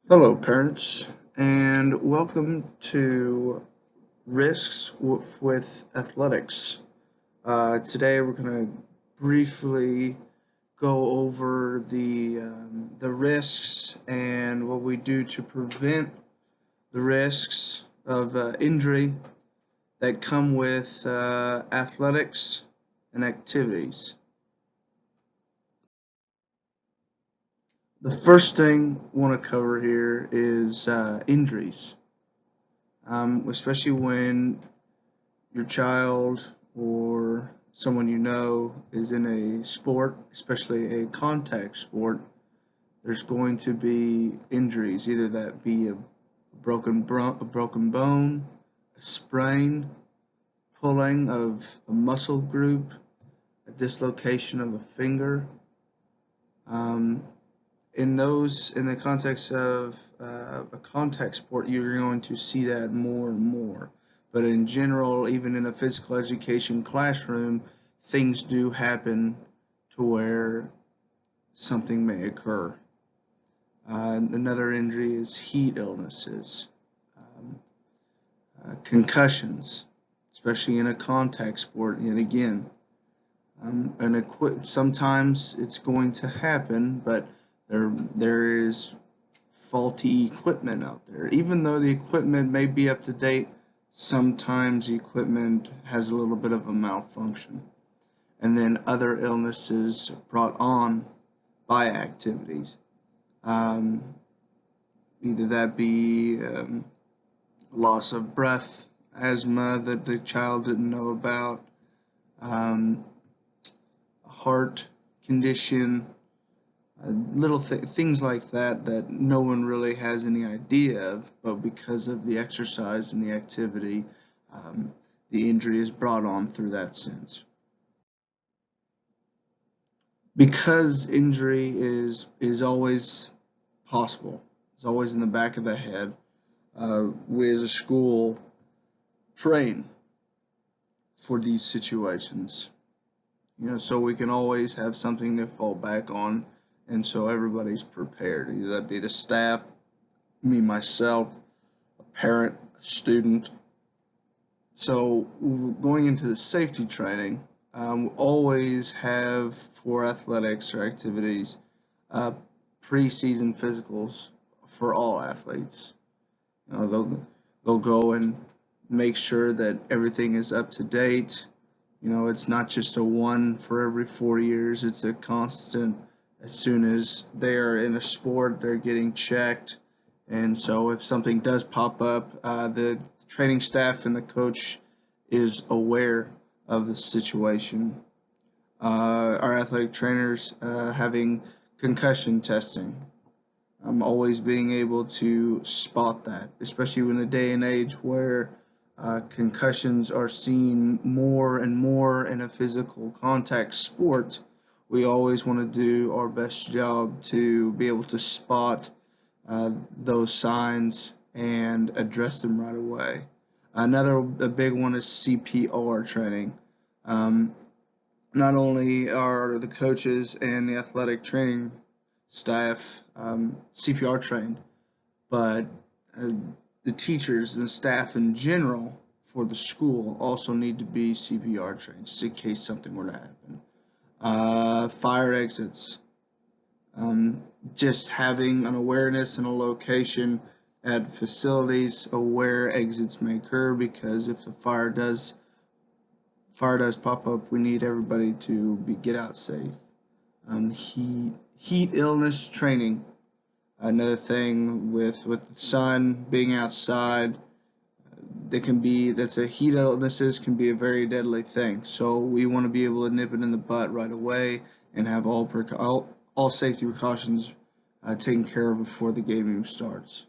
Hello, parents, and welcome to Risks with Athletics. Today, we're going to briefly go over the risks and what we do to prevent the risks of injury that come with athletics and activities. The first thing I want to cover here is injuries, especially when your child or someone you know is in a sport, especially a contact sport. There's going to be injuries, either that be a broken bone, a sprain, pulling of a muscle group, a dislocation of a finger. Um, in the context of a contact sport, you're going to see that more and more. But in general, even in a physical education classroom, things do happen to where something may occur. Another injury is heat illnesses, um, concussions, especially in a contact sport. And again, sometimes it's going to happen, but there is faulty equipment out there. Even though the equipment may be up to date, sometimes the equipment has a little bit of a malfunction. And then other illnesses brought on by activities. Um, Either that be loss of breath, asthma that the child didn't know about, um, heart condition, things like that that no one really has any idea of, but because of the exercise and the activity, um, the injury is brought on through that sense. Because injury is always possible, it's always in the back of the head. We as a school train for these situations, so we can always have something to fall back on, and so everybody's prepared. Either that be the staff, me myself, a parent, a student. So going into the safety training, we always have for athletics or activities uh, preseason physicals for all athletes. They'll go and make sure that everything is up to date. It's not just a one for every 4 years. It's a constant. As soon as they are in a sport, they're getting checked. And so if something does pop up, the training staff and the coach is aware of the situation. Our athletic trainers having concussion testing. Always being able to spot that, especially in a day and age where concussions are seen more and more in a physical contact sport. We always want to do our best job to be able to spot those signs and address them right away. A big one is CPR training. Um, Not only are the coaches and the athletic training staff CPR trained, but uh, the teachers and the staff in general for the school also need to be CPR trained, just in case something were to happen. Fire exits, um, just having an awareness and a location at facilities of where exits may occur, because if a fire does pop up, we need everybody to get out safe. Heat illness training. Another thing with the sun being outside, that's a heat illnesses can be a very deadly thing. So we want to be able to nip it in the butt right away and have all safety precautions taken care of before the game even starts.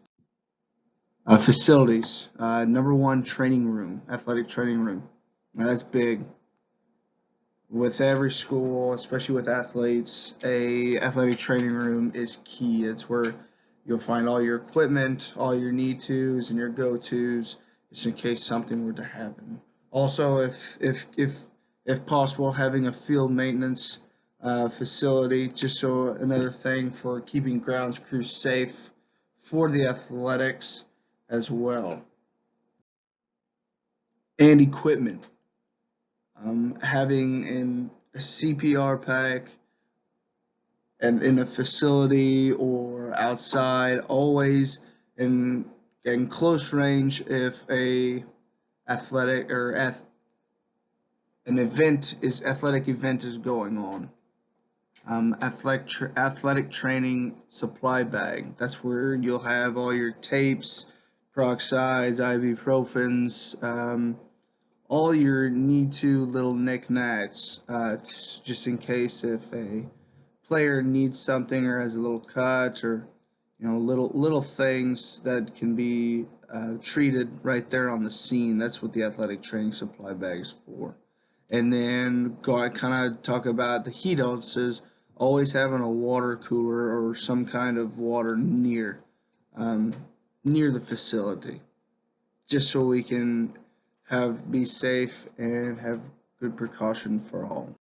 Facilities. Number one, training room, athletic training room. Now, that's big. With every school, especially with athletes, a athletic training room is key. It's where you'll find all your equipment, all your need tos, and your go tos, just in case something were to happen. Also, if possible, having a field maintenance facility, just so another thing for keeping grounds crews safe for the athletics as well. And equipment. Having a CPR pack and in a facility or outside, always in close range if a athletic or athletic event is going on. Athletic training supply bag. That's where you'll have all your tapes, peroxides, ibuprofens, all your need to little knickknacks, just in case if a player needs something or has a little cut or little things that can be treated right there on the scene. That's what the athletic training supply bag is for. And then go kind of talk about the heat ounces. Always having a water cooler or some kind of water um, near the facility, just so we can be safe and have good precaution for all.